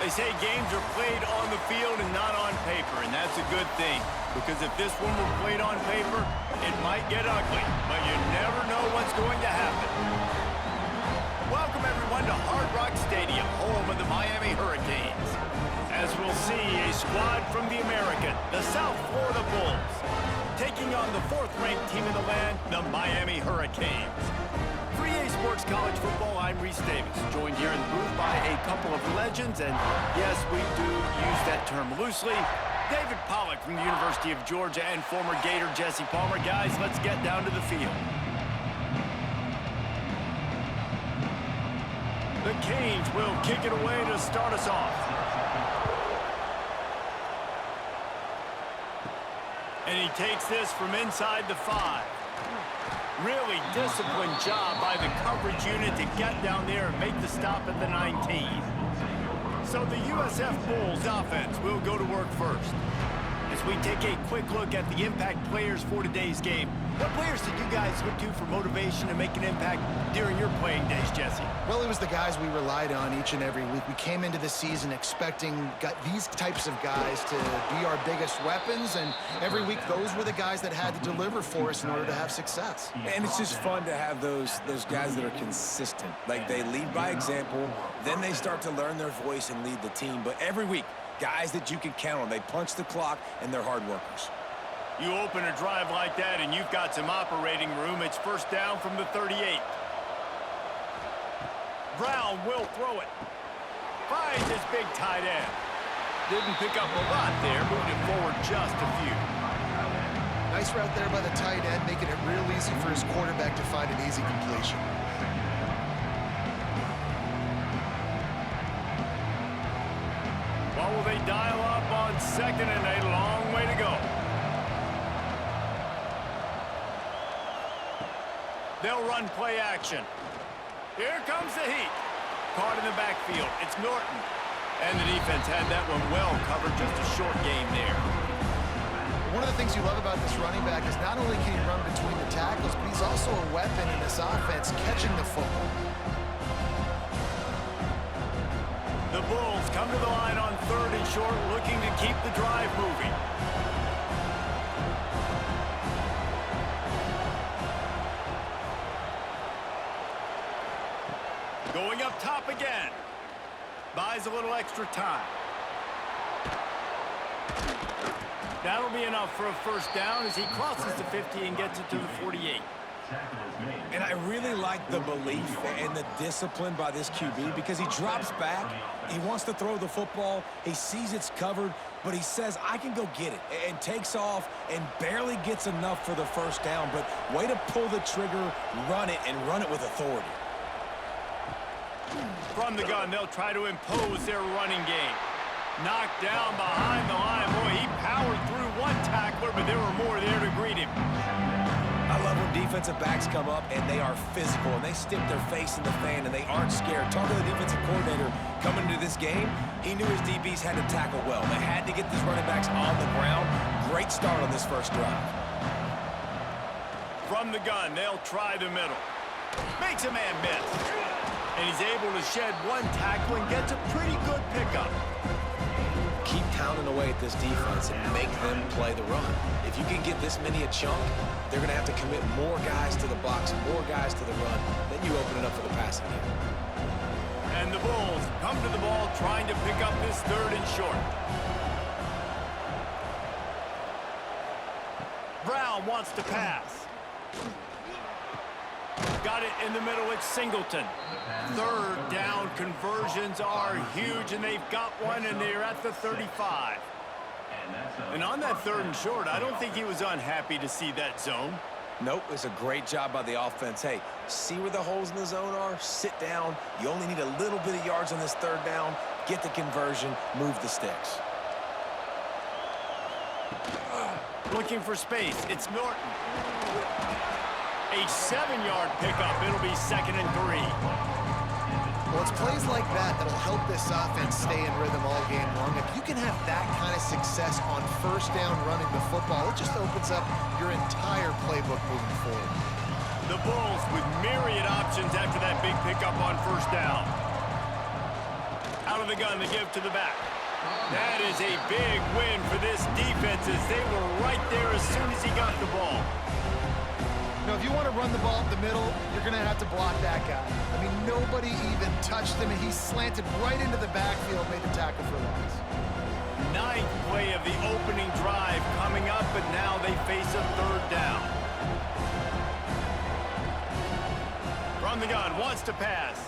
They say games are played on the field and not on paper, and that's a good thing. Because if this one were played on paper, it might get ugly. But you never know what's going to happen. Welcome, everyone, to Hard Rock Stadium, home of the Miami Hurricanes. As we'll see, a squad from the American, the South Florida Bulls, taking on the fourth-ranked team in the land, the Miami Hurricanes. For EA Sports College Football, I'm Reese Davis, joined here in the booth by a couple of legends, and yes, we do use that term loosely. David Pollack from the University of Georgia and former Gator Jesse Palmer. Guys, let's get down to the field. The Canes will kick it away to start us off. And he takes this from inside the 5. Really disciplined job by the coverage unit to get down there and make the stop at the 19. So the USF Bulls offense will go to work first. As we take a quick look at the impact players for today's game, what players did you guys look to for motivation to make an impact during your playing days, Jesse? Well, it was the guys we relied on each and every week. We came into the season expecting these types of guys to be our biggest weapons, and every week those were the guys that had to deliver for us in order to have success. And it's just fun to have those guys that are consistent. Like, they lead by example, then they start to learn their voice and lead the team. But every week, guys that you can count on. They punch the clock, and they're hard workers. You open a drive like that, and you've got some operating room. It's first down from the 38. Brown will throw it. Finds his big tight end. Didn't pick up a lot there, moved it forward just a few. Nice route there by the tight end, making it real easy for his quarterback to find an easy completion. Well, will they dial up on second and a long way to go? They'll run play action. Here comes the heat. Caught in the backfield. It's Norton. And the defense had that one well covered. Just a short game there. One of the things you love about this running back is not only can he run between the tackles, but he's also a weapon in this offense, catching the football. The Bulls come to the line on third and short, looking to keep the drive moving. Going up top again. Buys a little extra time. That'll be enough for a first down as he crosses the 50 and gets it to the 48. And I really like the belief and the discipline by this QB because he drops back, he wants to throw the football, he sees it's covered, but he says, I can go get it, and takes off and barely gets enough for the first down, but way to pull the trigger, run it, and run it with authority. From the gun, they'll try to impose their running game. Knocked down behind the line. Boy, he powered through one tackler, but there were more there to greet him. I love when defensive backs come up and they are physical and they stick their face in the fan and they aren't scared. Talking to the defensive coordinator coming into this game, he knew his DBs had to tackle well. They had to get these running backs on the ground. Great start on this first drive. From the gun, they'll try the middle. Makes a man miss. And he's able to shed one tackle and gets a pretty good pickup. Keep pounding away at this defense and make them play the run. If you can get this many a chunk, they're going to have to commit more guys to the box, more guys to the run. Then you open it up for the passing game. And the Bulls come to the ball trying to pick up this third and short. Brown wants to pass. Got it in the middle, it's Singleton. Third down conversions are huge, and they've got one, and they're at the 35. And on that third and short, I don't think he was unhappy to see that zone. Nope, it's a great job by the offense. Hey, see where the holes in the zone are? Sit down. You only need a little bit of yards on this third down. Get the conversion, move the sticks. Looking for space, it's Norton. A 7-yard pickup. It'll be 2nd and 3. Well, it's plays like that that'll help this offense stay in rhythm all game long. If you can have that kind of success on first down running the football, it just opens up your entire playbook moving forward. The Bulls with myriad options after that big pickup on first down. Out Out of the gun, the give to the back. That is a big win for this defense as they were right there as soon as he got the ball. You know, if you want to run the ball up the middle, you're going to have to block that guy. I mean, nobody even touched him, and he slanted right into the backfield, made the tackle for loss. Ninth play of the opening drive coming up, but now they face a third down. From the gun, wants to pass.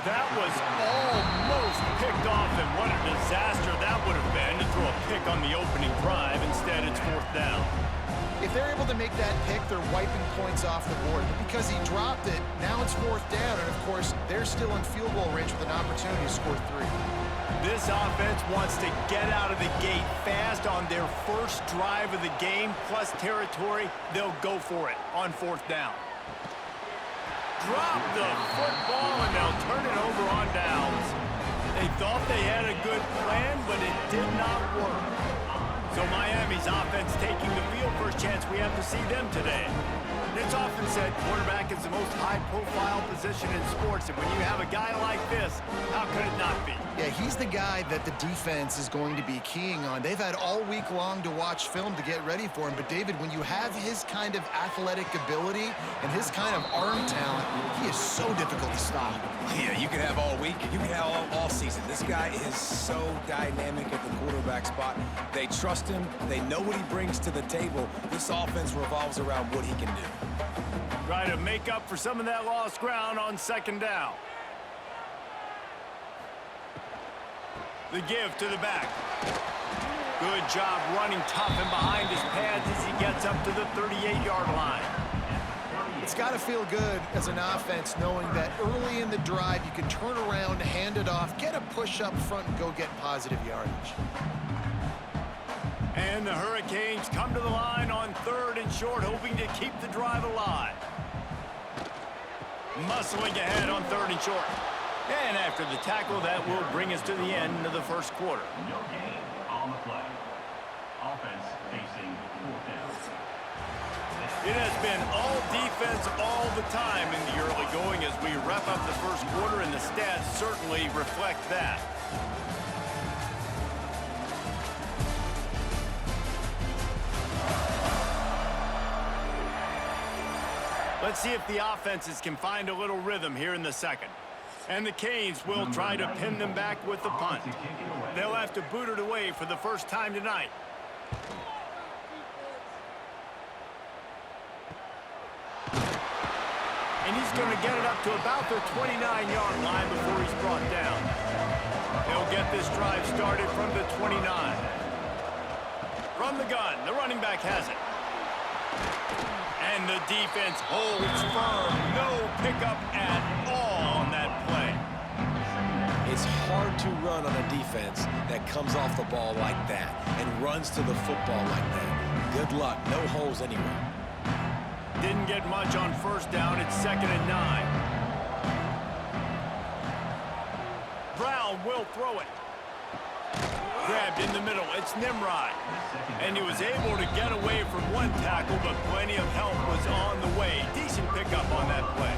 That was almost picked off, and what a disaster that would have been to throw a pick on the opening drive. Instead, it's fourth down. If they're able to make that pick, they're wiping points off the board. But because he dropped it, now it's fourth down, and of course, they're still in field goal range with an opportunity to score 3. This offense wants to get out of the gate fast on their first drive of the game, plus territory. They'll go for it on fourth down. Drop the football, and they'll turn it over on downs. They thought they had a good plan, but it did not work. So Miami's offense taking the field. First chance we have to see them today. It's often said quarterback is the most high-profile position in sports, and when you have a guy like this, how could it not be? Yeah, he's the guy that the defense is going to be keying on. They've had all week long to watch film to get ready for him. But, David, when you have his kind of athletic ability and his kind of arm talent, he is so difficult to stop. Yeah, you can have all week. You can have all season. This guy is so dynamic at the quarterback spot. They trust him. They know what he brings to the table. This offense revolves around what he can do. Try to make up for some of that lost ground on second down. The give to the back. Good job running tough and behind his pads as he gets up to the 38-yard line. It's got to feel good as an offense knowing that early in the drive you can turn around, hand it off, get a push up front, and go get positive yardage. And the Hurricanes come to the line on third and short, hoping to keep the drive alive. Muscling ahead on third and short. And after the tackle, that will bring us to the end of the first quarter. No gain on the play. Offense facing fourth down. It has been all defense all the time in the early going as we wrap up the first quarter, and the stats certainly reflect that. Let's see if the offenses can find a little rhythm here in the second. And the Canes will try to pin them back with the punt. They'll have to boot it away for the first time tonight. And he's going to get it up to about the 29-yard line before he's brought down. They'll get this drive started from the 29. From the gun, the running back has it. And the defense holds firm. No pickup at all on that play. It's hard to run on a defense that comes off the ball like that and runs to the football like that. Good luck. No holes anywhere. Didn't get much on first down. It's 2nd and 9. Brown will throw it. Grabbed in the middle. It's Nimrod. And he was able to get away from one tackle, but plenty of help was on the way. Decent pickup on that play.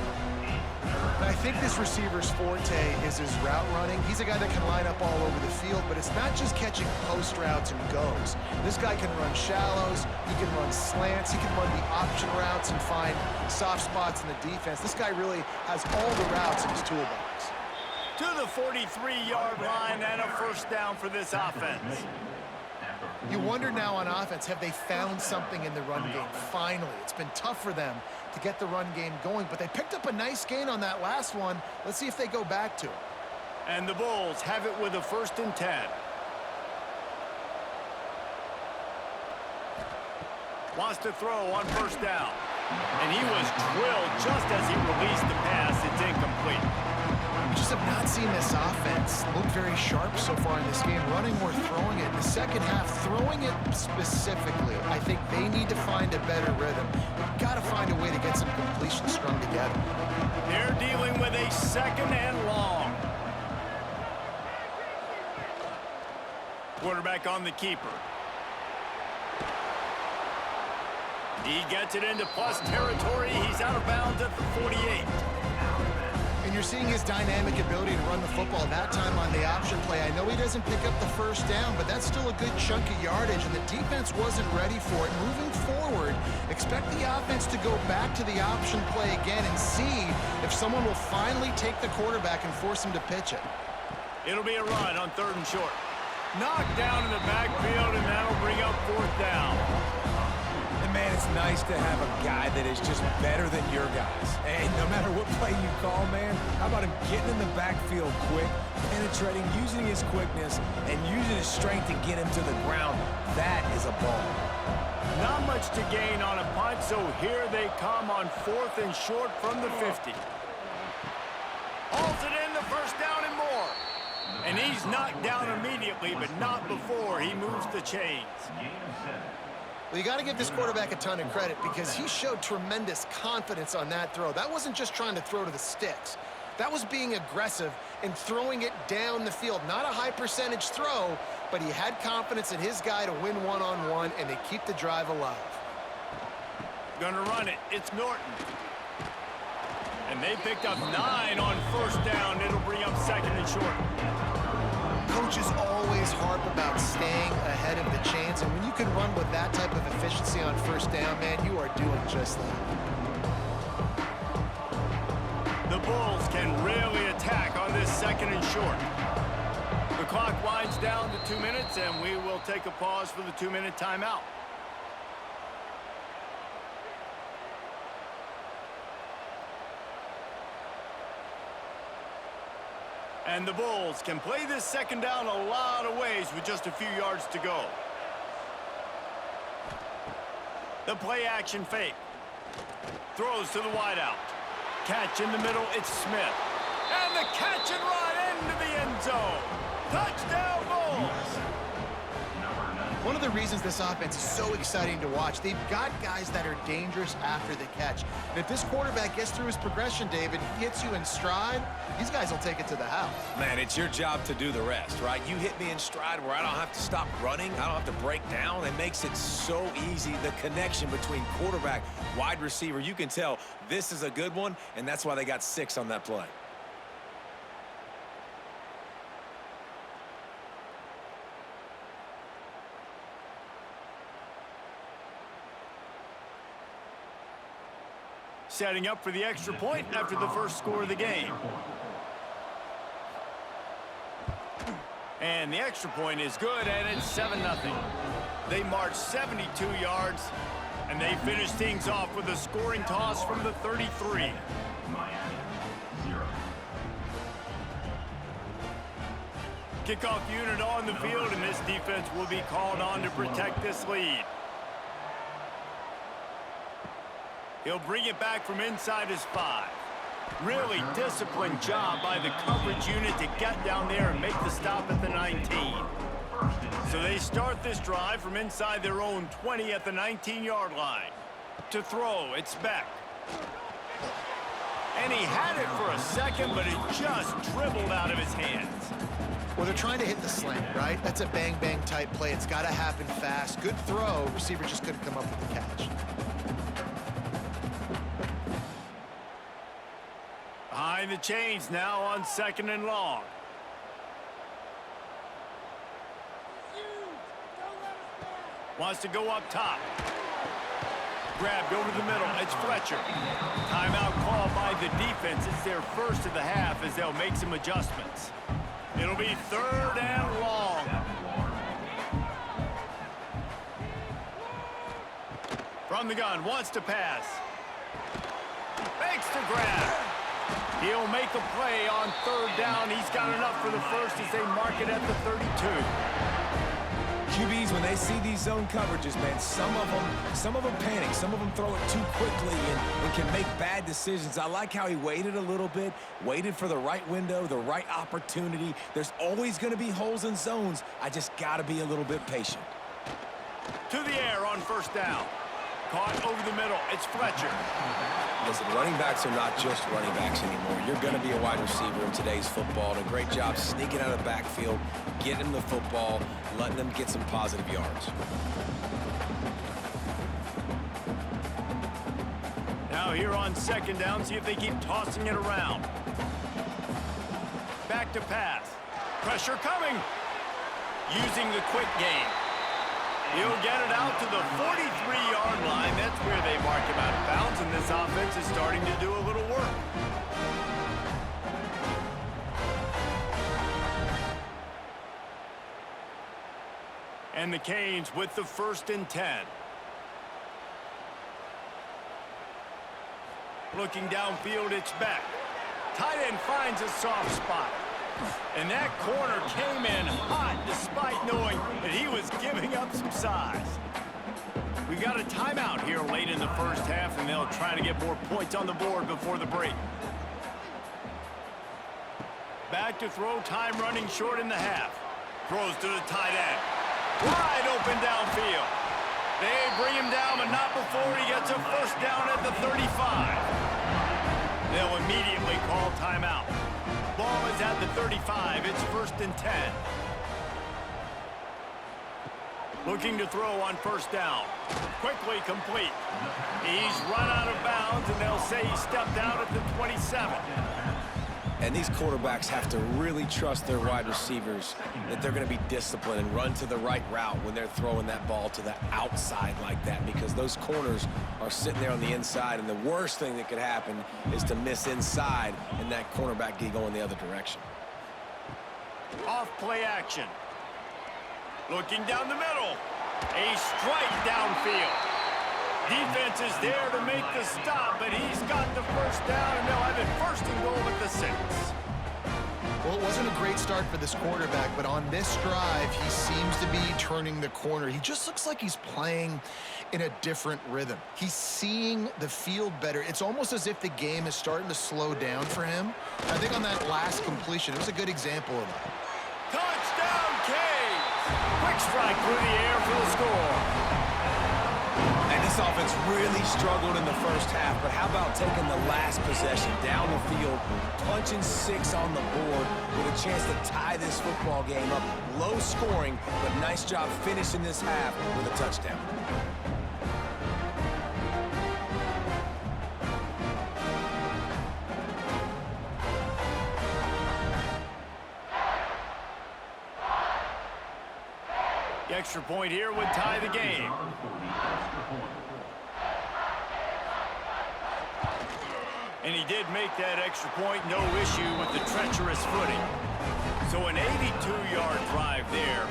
I think this receiver's forte is his route running. He's a guy that can line up all over the field, but it's not just catching post routes and goes. This guy can run shallows, he can run slants, he can run the option routes and find soft spots in the defense. This guy really has all the routes in his toolbox. To the 43-yard line and a first down for this offense. You wonder now on offense, have they found something in the run game? Finally, it's been tough for them to get the run game going, but they picked up a nice gain on that last one. Let's see if they go back to it. And the Bulls have it with a 1st and 10. Wants to throw on first down. And he was drilled just as he released the pass. It's incomplete. We just have not seen this offense look very sharp so far in this game, running or throwing it. In the second half, throwing it specifically, I think they need to find a better rhythm. We've got to find a way to get some completions strung together. They're dealing with a 2nd and long. Quarterback on the keeper. He gets it into plus territory. He's out of bounds at the 48. And you're seeing his dynamic ability to run the football that time on the option play. I know he doesn't pick up the first down, but that's still a good chunk of yardage, and the defense wasn't ready for it. Moving forward, expect the offense to go back to the option play again and see if someone will finally take the quarterback and force him to pitch it. It'll be a run on 3rd and short. Knocked down in the backfield, and that'll bring up 4th down. And man, it's nice to have a guy that is just better than your guys. And no matter what play you call, man, how about him getting in the backfield quick, penetrating, using his quickness, and using his strength to get him to the ground. That is a ball. Not much to gain on a punt, so here they come on 4th and short from the 50. Hauls it in, the 1st down and more. And he's knocked down immediately, but not before he moves the chains. Well, you got to give this quarterback a ton of credit because he showed tremendous confidence on that throw. That wasn't just trying to throw to the sticks. That was being aggressive and throwing it down the field. Not a high percentage throw, but he had confidence in his guy to win one-on-one, and they keep the drive alive. Gonna run it. It's Norton. And they picked up 9 on 1st down. It'll bring up 2nd and short. Coaches always harp about staying ahead of the chains, and when you can run with that type of efficiency on 1st down, man, you are doing just that. The Bulls can really attack on this 2nd and short. The clock winds down to 2 minutes, and we will take a pause for the 2-minute timeout. And the Bulls can play this 2nd down a lot of ways with just a few yards to go. The play action fake. Throws to the wideout. Catch in the middle, it's Smith. And the catch and run into the end zone. Touchdown Bulls! One of the reasons this offense is so exciting to watch, they've got guys that are dangerous after the catch. And if this quarterback gets through his progression, David, he hits you in stride, these guys will take it to the house. Man, it's your job to do the rest, right? You hit me in stride where I don't have to stop running. I don't have to break down. It makes it so easy. The connection between quarterback, wide receiver, you can tell this is a good one, and that's why they got 6 on that play. Setting up for the extra point after the first score of the game. And the extra point is good, and it's 7-0. They march 72 yards, and they finish things off with a scoring toss from the 33. Kickoff unit on the field, and this defense will be called on to protect this lead. He'll bring it back from inside his 5. Really disciplined job by the coverage unit to get down there and make the stop at the 19. So they start this drive from inside their own 20 at the 19-yard line. To throw, it's Beck. And he had it for a second, but it just dribbled out of his hands. Well, they're trying to hit the slant, right? That's a bang-bang type play. It's got to happen fast. Good throw. Receiver just couldn't come up with the catch. Behind the chains now on 2nd and long. Wants to go up top. Grabbed over the middle. It's Fletcher. Timeout call by the defense. It's their first of the half as they'll make some adjustments. It'll be 3rd and long. From the gun, wants to pass. Makes the grab. He'll make a play on 3rd down. He's got enough for the first as they mark it at the 32. QBs, when they see these zone coverages, man, some of them panic. Some of them throw it too quickly and can make bad decisions. I like how he waited a little bit, waited for the right window, the right opportunity. There's always going to be holes in zones. I just got to be a little bit patient. To the air on 1st down. Caught over the middle. It's Fletcher. Listen, running backs are not just running backs anymore. You're going to be a wide receiver in today's football. And a great job sneaking out of the backfield, getting them the football, letting them get some positive yards. Now here on 2nd down, see if they keep tossing it around. Back to pass. Pressure coming. Using the quick game. He'll get it out to the 43-yard line. That's where they mark him out of bounds, and this offense is starting to do a little work. And the Canes with the 1st and 10. Looking downfield, it's back. Tight end finds a soft spot. And that corner came in hot despite knowing that he was giving up some size. We've got a timeout here late in the first half, and they'll try to get more points on the board before the break. Back to throw, time running short in the half. Throws to the tight end. Wide open downfield. They bring him down, but not before he gets a first down at the 35. They'll immediately call timeout. Ball is at the 35. It's 1st and 10. Looking to throw on first down. Quickly complete. He's run out of bounds, and they'll say he stepped out at the 27. And these quarterbacks have to really trust their wide receivers that they're going to be disciplined and run to the right route when they're throwing that ball to the outside like that, because those corners are sitting there on the inside, and the worst thing that could happen is to miss inside and that cornerback get going the other direction. Off play action. Looking down the middle. A strike downfield. Defense is there to make the stop, but he's got the first down, and they'll have it 1st and goal at the 6. Well, it wasn't a great start for this quarterback, but on this drive, he seems to be turning the corner. He just looks like he's playing in a different rhythm. He's seeing the field better. It's almost as if the game is starting to slow down for him. I think on that last completion, it was a good example of that. Touchdown, Canes! Quick strike through the air for the score. And this offense really struggled in the first half, but how about taking the last possession down the field, punching 6 on the board with a chance to tie this football game up. Low scoring, but nice job finishing this half with a touchdown. The extra point here would tie the game. And he did make that extra point, no issue with the treacherous footing. So an 82-yard drive there,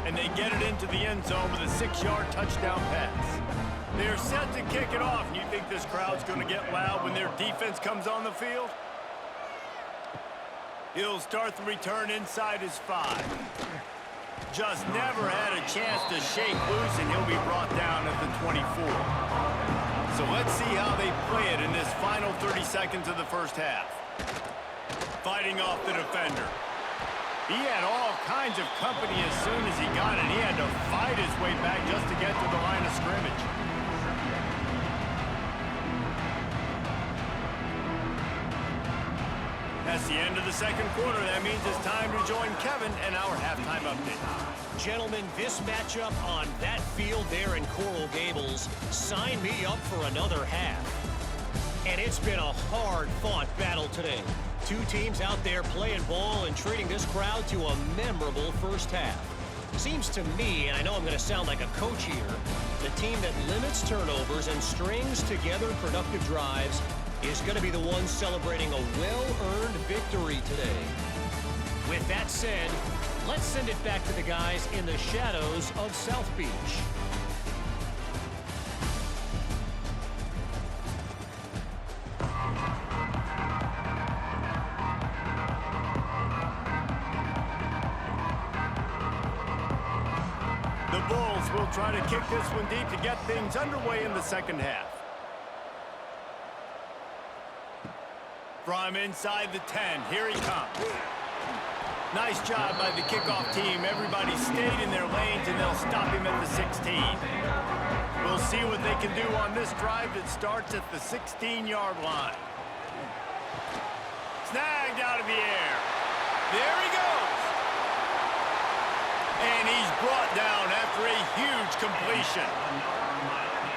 and they get it into the end zone with a 6-yard touchdown pass. They're set to kick it off, and you think this crowd's going to get loud when their defense comes on the field? He'll start the return inside his 5. Just never had a chance to shake loose, and he'll be brought down at the 24. So let's see how they play it in this final 30 seconds of the first half. Fighting off the defender. He had all kinds of company as soon as he got it. He had to fight his way back just to get to the line of scrimmage. That's the end of the second quarter. That means it's time to join Kevin and our halftime update. Gentlemen, this matchup on that field there in Coral Gables, sign me up for another half. And it's been a hard-fought battle today. Two teams out there playing ball and treating this crowd to a memorable first half. Seems to me, and I know I'm going to sound like a coach here, the team that limits turnovers and strings together productive drives is going to be the one celebrating a well-earned victory today. With that said, let's send it back to the guys in the shadows of South Beach. The Bulls will try to kick this one deep to get things underway in the second half. From inside the 10, here he comes. Nice job by the kickoff team. Everybody stayed in their lanes, and they'll stop him at the 16. We'll see what they can do on this drive that starts at the 16-yard line. Snagged out of the air. There he goes. And he's brought down after a huge completion.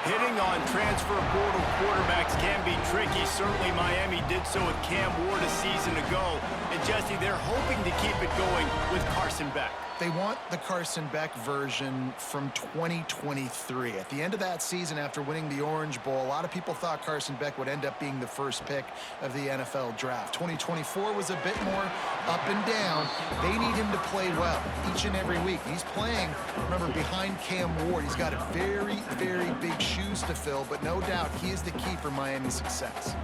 Hitting on transfer portal quarterbacks can be tricky. Certainly Miami did so with Cam Ward a season ago. And Jesse, they're hoping to keep it going with Carson Beck. They want the Carson Beck version from 2023. At the end of that season, after winning the Orange Bowl, a lot of people thought Carson Beck would end up being the first pick of the NFL draft. 2024 was a bit more up and down. They need him to play well each and every week. He's playing, remember, behind Cam Ward. He's got a very, very big shoes to fill, but no doubt he is the key for Miami's success.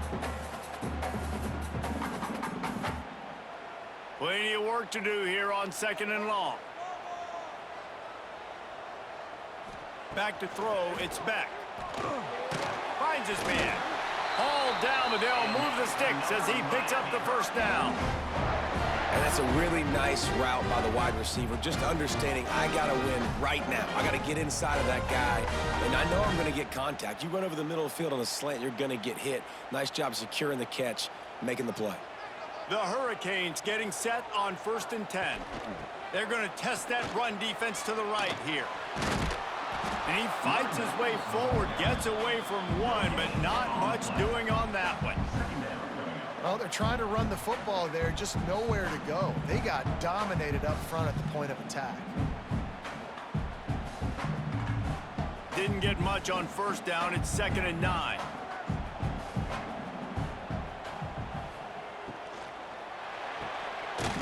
Plenty of work to do here on 2nd and long. Back to throw, it's Beck. Finds his man. Hauled down, but they'll move the sticks as he picks up the first down. And that's a really nice route by the wide receiver, just understanding I got to win right now. I got to get inside of that guy, and I know I'm going to get contact. You run over the middle of the field on a slant, you're going to get hit. Nice job securing the catch, making the play. The Hurricanes getting set on 1st and 10. They're going to test that run defense to the right here. And he fights his way forward, gets away from one, but not much doing on that one. Well, they're trying to run the football there, just nowhere to go. They got dominated up front at the point of attack. Didn't get much on 1st down. It's 2nd and 9.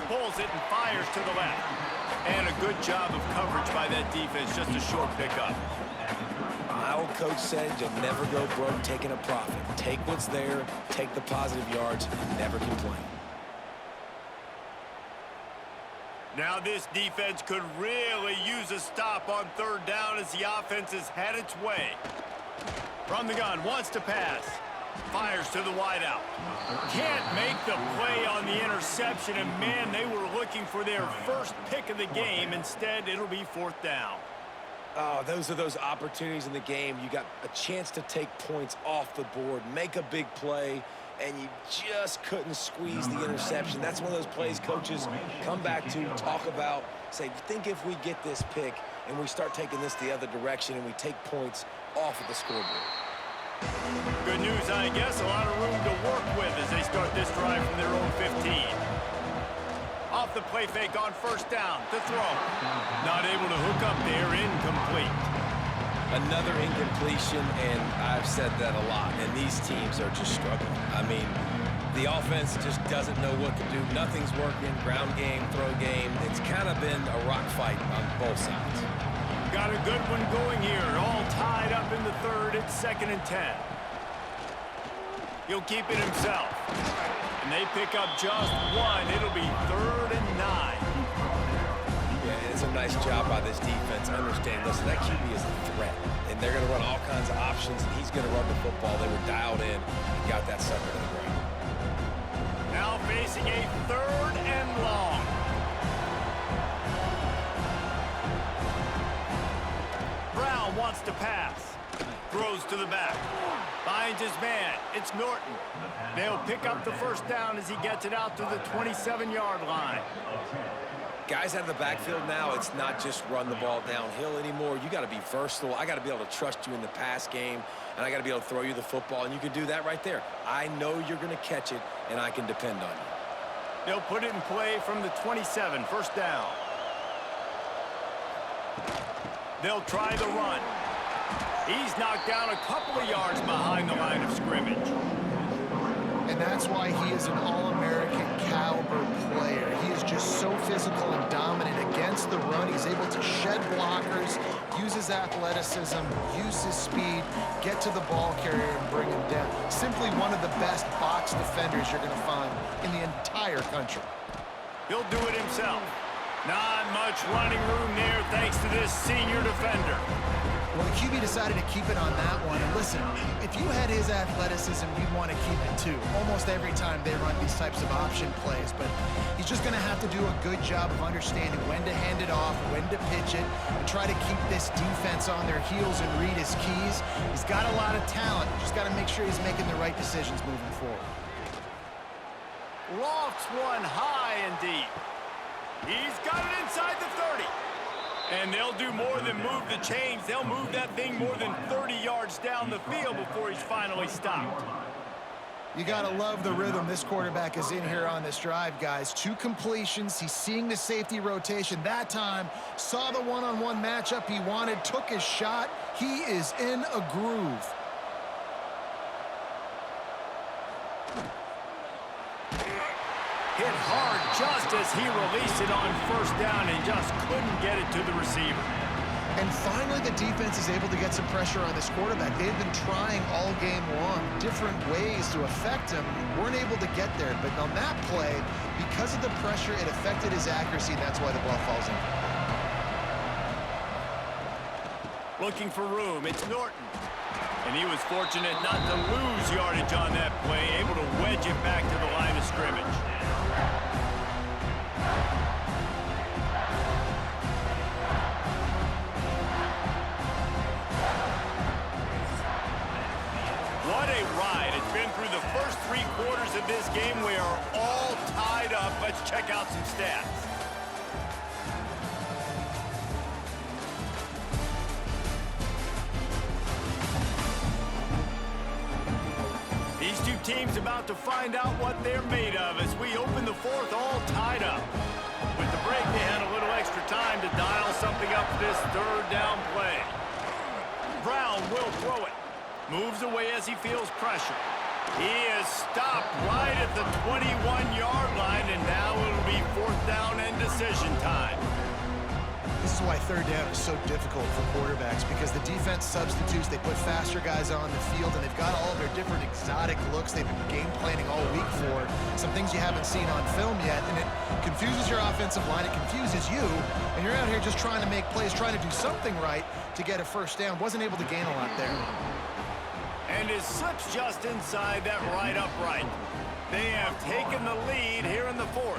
Pulls it and fires to the left. And a good job of coverage by that defense. Just a short pickup. My old coach said you'll never go broke taking a profit. Take what's there, take the positive yards, and never complain. Now this defense could really use a stop on 3rd down as the offense has had its way. From the gun, wants to pass. Fires to the wideout. Can't make the play on the interception, and man, they were looking for their first pick of the game. Instead, it'll be 4th down. Oh, those are those opportunities in the game. You got a chance to take points off the board, make a big play, and you just couldn't squeeze the interception. That's one of those plays coaches come back to, talk about, say, think if we get this pick and we start taking this the other direction and we take points off of the scoreboard. Good news, I guess. A lot of room to work with as they start this drive from their own 15. Off the play fake on 1st down. To throw. Not able to hook up there. Incomplete. Another incompletion, and I've said that a lot, and these teams are just struggling. I mean, the offense just doesn't know what to do. Nothing's working. Ground game, throw game. It's kind of been a rock fight on both sides. Got a good one going here. All tied up in the 3rd. It's 2nd and 10. He'll keep it himself. And they pick up just one. It'll be 3rd and 9. Yeah, it's a nice job by this defense. Understand, listen, that QB is a threat. And they're going to run all kinds of options, and he's going to run the football. They were dialed in and got that sucker to the ground. Now facing a 3rd and long. Brown wants to pass. Throws to the back. Finds his man. It's Norton. They'll pick up the 1st down as he gets it out to the 27-yard line. Guys out of the backfield now, it's not just run the ball downhill anymore. You got to be versatile. I got to be able to trust you in the pass game, and I got to be able to throw you the football, and you can do that right there. I know you're going to catch it, and I can depend on you. They'll put it in play from the 27, 1st down. They'll try the run. He's knocked down a couple of yards behind the line of scrimmage. And that's why he is an All-American caliber player. He is just so physical and dominant against the run. He's able to shed blockers, use his athleticism, use his speed, get to the ball carrier and bring him down. Simply one of the best box defenders you're going to find in the entire country. He'll do it himself. Not much running room there thanks to this senior defender. Well, the QB decided to keep it on that one. And listen, if you had his athleticism, you'd want to keep it too. Almost every time they run these types of option plays. But he's just going to have to do a good job of understanding when to hand it off, when to pitch it, and try to keep this defense on their heels and read his keys. He's got a lot of talent. Just got to make sure he's making the right decisions moving forward. Lofts one high and deep. He's got it inside the 30. And they'll do more than move the chains. They'll move that thing more than 30 yards down the field before he's finally stopped. You got to love the rhythm this quarterback is in here on this drive, guys. 2 completions. He's seeing the safety rotation. That time, saw the one-on-one matchup he wanted, took his shot. He is in a groove. Hit hard just as he released it on first down and just couldn't get it to the receiver. And finally, the defense is able to get some pressure on this quarterback. They've been trying all game long different ways to affect him. Weren't able to get there. But on that play, because of the pressure, it affected his accuracy, and that's why the ball falls in. Looking for room. It's Norton. And he was fortunate not to lose yardage on that play, able to wedge it back to the line of scrimmage. What a ride. It's been through the first 3 quarters of this game. We are all tied up. Let's check out some stats. These 2 teams about to find out what they're made of as we open the 4th all tied up. With the break, they had a little extra time to dial something up for this 3rd down play. Brown will throw it. Moves away as he feels pressure. He is stopped right at the 21-yard line, and now it'll be 4th down and decision time. This is why 3rd down is so difficult for quarterbacks, because the defense substitutes. They put faster guys on the field, and they've got all their different exotic looks they've been game planning all week for. Some things you haven't seen on film yet, and it confuses your offensive line. It confuses you, and you're out here just trying to make plays, trying to do something right to get a 1st down. Wasn't able to gain a lot there. And it slips just inside that right upright. They have taken the lead here in the 4th.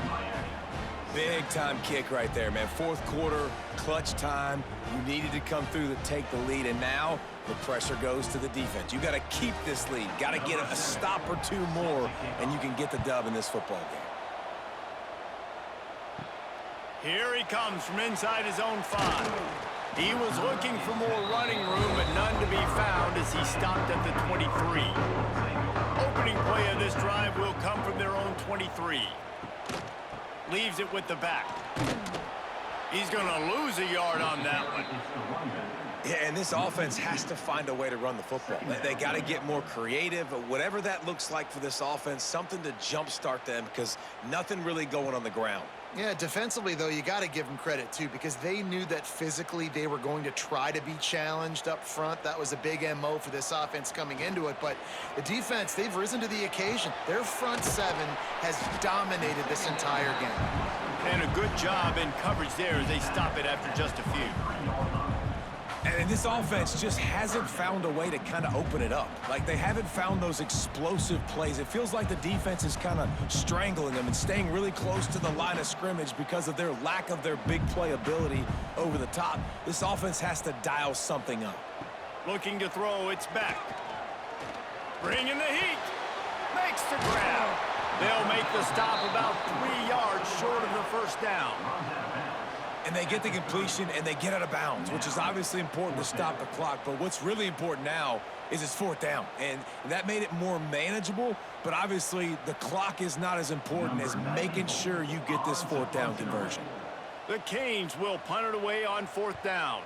Big time kick right there, man. 4th quarter, clutch time. You needed to come through to take the lead, and now the pressure goes to the defense. You got to keep this lead. Got to get a stop or 2 more, and you can get the dub in this football game. Here he comes from inside his own 5. He was looking for more running room, but none to be found as he stopped at the 23. Opening play of this drive will come from their own 23. Leaves it with the back. He's going to lose a yard on that one. Yeah, and this offense has to find a way to run the football. They got to get more creative, whatever that looks like for this offense, something to jumpstart them, because nothing really going on the ground. Yeah, defensively, though, you got to give them credit, too, because they knew that physically they were going to try to be challenged up front. That was a big MO for this offense coming into it. But the defense, they've risen to the occasion. Their front 7 has dominated this entire game. And a good job in coverage there as they stop it after just a few. And this offense just hasn't found a way to kind of open it up. Like, they haven't found those explosive plays. It feels like the defense is kind of strangling them and staying really close to the line of scrimmage because of their lack of their big play ability over the top. This offense has to dial something up. Looking to throw, it's back. Bringing the heat. Makes the grab. They'll make the stop about 3 yards short of the 1st down. And they get the completion, and they get out of bounds, which is obviously important to stop the clock. But what's really important now is it's 4th down. And that made it more manageable, but obviously the clock is not as important as making sure you get this 4th down conversion. The Canes will punt it away on 4th down.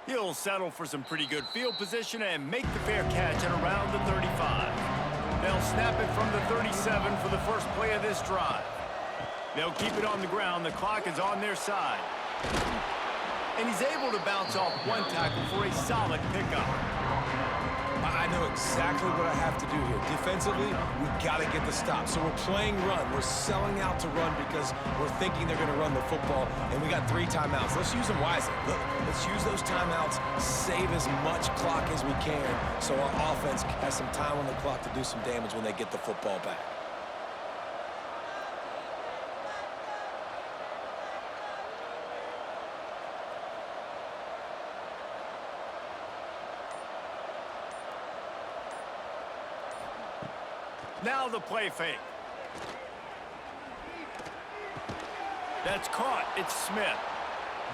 He'll settle for some pretty good field position and make the fair catch at around the 35. They'll snap it from the 37 for the first play of this drive. They'll keep it on the ground. The clock is on their side. And he's able to bounce off 1 tackle for a solid pickup. I know exactly what I have to do here. Defensively, we've got to get the stop. So we're playing run. We're selling out to run because we're thinking they're going to run the football, and we got 3 timeouts. Let's use them wisely. Let's use those timeouts, save as much clock as we can so our offense has some time on the clock to do some damage when they get the football back. Now the play fake. That's caught. It's Smith.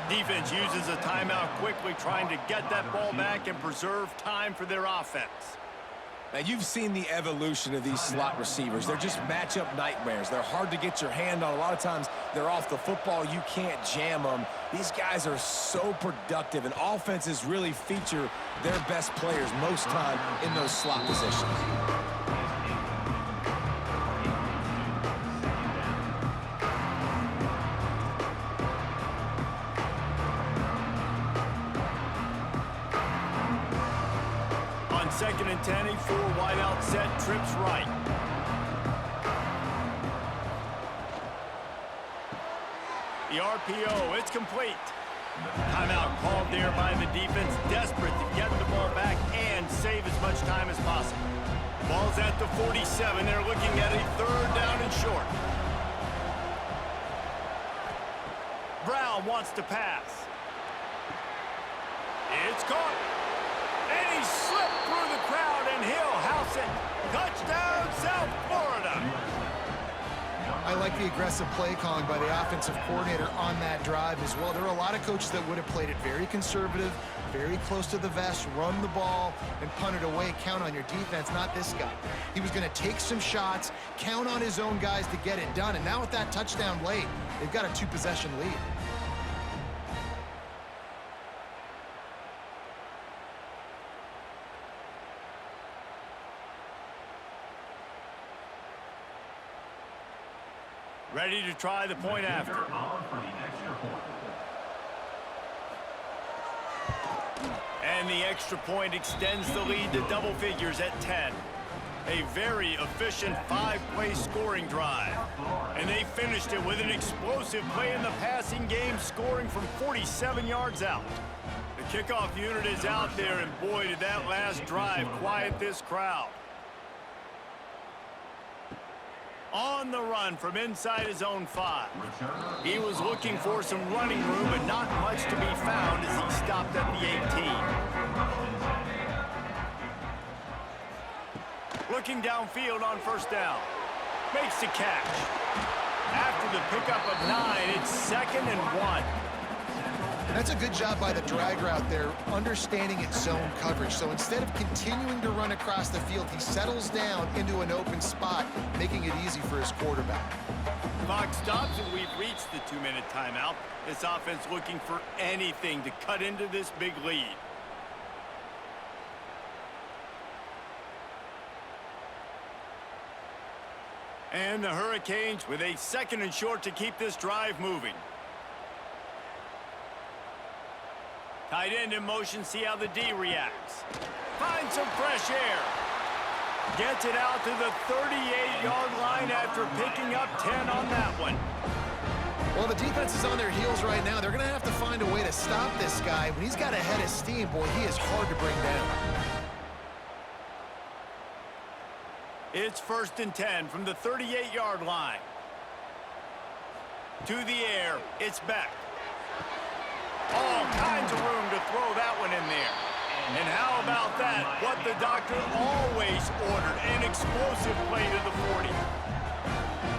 Defense uses a timeout quickly, trying to get that ball back and preserve time for their offense. Now, you've seen the evolution of these slot receivers. They're just matchup nightmares. They're hard to get your hand on. A lot of times, they're off the football. You can't jam them. These guys are so productive, and offenses really feature their best players most time in those slot positions. Second and 10, a full wide out set, trips right. The RPO, it's complete. Timeout called there by the defense, desperate to get the ball back and save as much time as possible. Ball's at the 47. They're looking at a third down and short. Brown wants to pass. It's caught. And he slipped through the crowd, and he'll house it. Touchdown, South Florida. I like the aggressive play calling by the offensive coordinator on that drive as well. There are a lot of coaches that would have played it very conservative, very close to the vest, run the ball, and punt it away. Count on your defense, not this guy. He was going to take some shots, count on his own guys to get it done. And now with that touchdown late, they've got a two-possession lead. Ready to try the point after. And the extra point extends the lead to double figures at 10. A very efficient 5-play scoring drive. And they finished it with an explosive play in the passing game, scoring from 47 yards out. The kickoff unit is out there, and boy, did that last drive quiet this crowd. On the run from inside his own 5. He was looking for some running room, but not much to be found as he stopped at the 18. Looking downfield on first down. Makes the catch. After the pickup of 9, it's 2nd and 1. That's a good job by the drag route there, understanding its zone coverage. So instead of continuing to run across the field, he settles down into an open spot, making it easy for his quarterback. Clock stops, and we've reached the 2-minute timeout. This offense looking for anything to cut into this big lead. And the Hurricanes with a 2nd and short to keep this drive moving. Tight end in motion, see how the D reacts. Finds some fresh air. Gets it out to the 38-yard line after picking up 10 on that one. Well, the defense is on their heels right now. They're going to have to find a way to stop this guy. When he's got a head of steam, boy, he is hard to bring down. It's 1st and 10 from the 38-yard line. To the air, it's Beck. All kinds of room to throw that one in there. And how about that? What the doctor always ordered, an explosive play to the 40.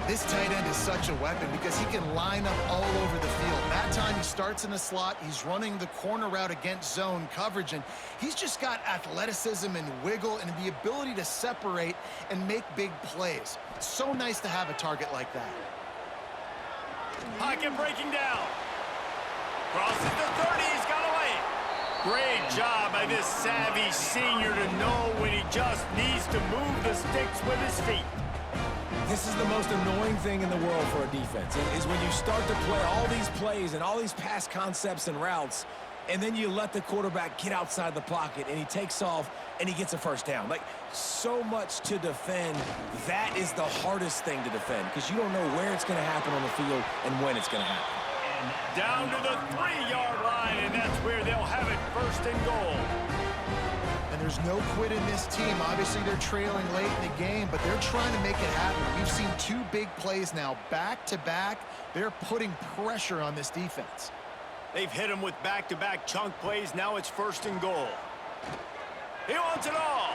This tight end is such a weapon because he can line up all over the field. That time he starts in the slot, he's running the corner route against zone coverage, and he's just got athleticism and wiggle and the ability to separate and make big plays. It's so nice to have a target like that. Pocket breaking down. Crosses the 30, he's got away. Great job by this savvy senior to know when he just needs to move the sticks with his feet. This is the most annoying thing in the world for a defense, is when you start to play all these plays and all these pass concepts and routes, and then you let the quarterback get outside the pocket, and he takes off, and he gets a first down. Like, so much to defend. That is the hardest thing to defend, because you don't know where it's going to happen on the field and when it's going to happen. Down to the 3-yard line, and that's where they'll have it, 1st and goal. And there's no quit in this team. Obviously, they're trailing late in the game, but they're trying to make it happen. We've seen 2 big plays now, back-to-back. They're putting pressure on this defense. They've hit him with back-to-back chunk plays. Now it's 1st and goal. He wants it all.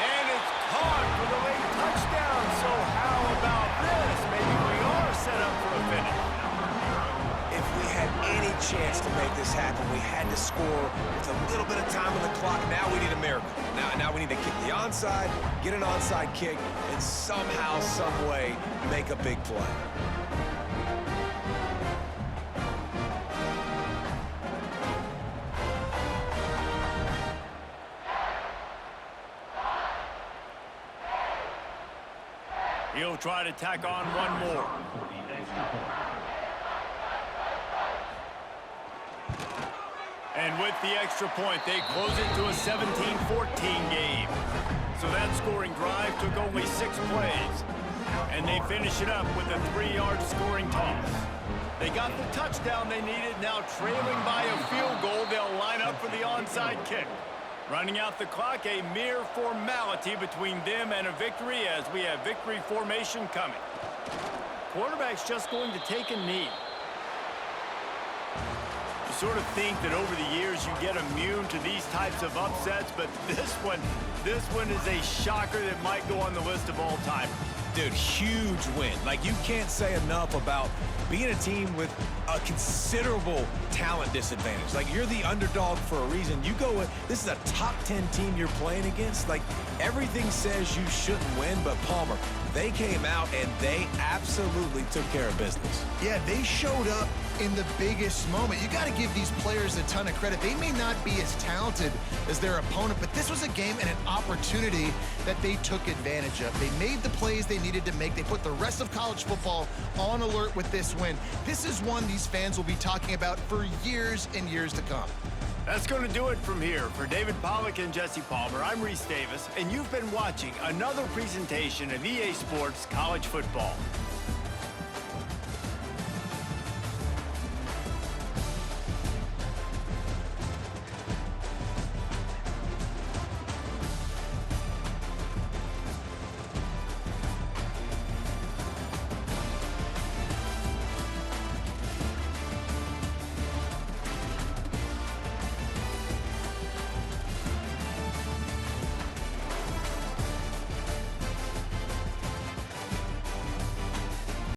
And it's caught for the late touchdown. So how about this? Maybe we are set up for a finish. chance to make this happen. We had to score with a little bit of time on the clock. Now we need a miracle. Now we need to kick the onside, get an onside kick, and somehow, some way, make a big play. He'll try to tack on one more. And with the extra point, they close it to a 17-14 game. So that scoring drive took only 6 plays. And they finish it up with a 3-yard scoring toss. They got the touchdown they needed. Now trailing by a field goal, they'll line up for the onside kick. Running out the clock, a mere formality between them and a victory as we have victory formation coming. Quarterback's just going to take a knee. You sort of think that over the years you get immune to these types of upsets, but this one is a shocker that might go on the list of all time. Dude, huge win. Like, you can't say enough about being a team with a considerable talent disadvantage. Like, you're the underdog for a reason. You go with, this is a top 10 team you're playing against. Like, everything says you shouldn't win, but Palmer, they came out and they absolutely took care of business. Yeah, they showed up in the biggest moment. You got to give these players a ton of credit. They may not be as talented as their opponent, but this was a game and an opportunity that they took advantage of. They made the plays they needed to make. They put the rest of college football on alert with this win. This is one these fans will be talking about for years and years to come. That's going to do it from here. For David Pollack and Jesse Palmer, I'm Reese Davis, and you've been watching another presentation of EA Sports College Football.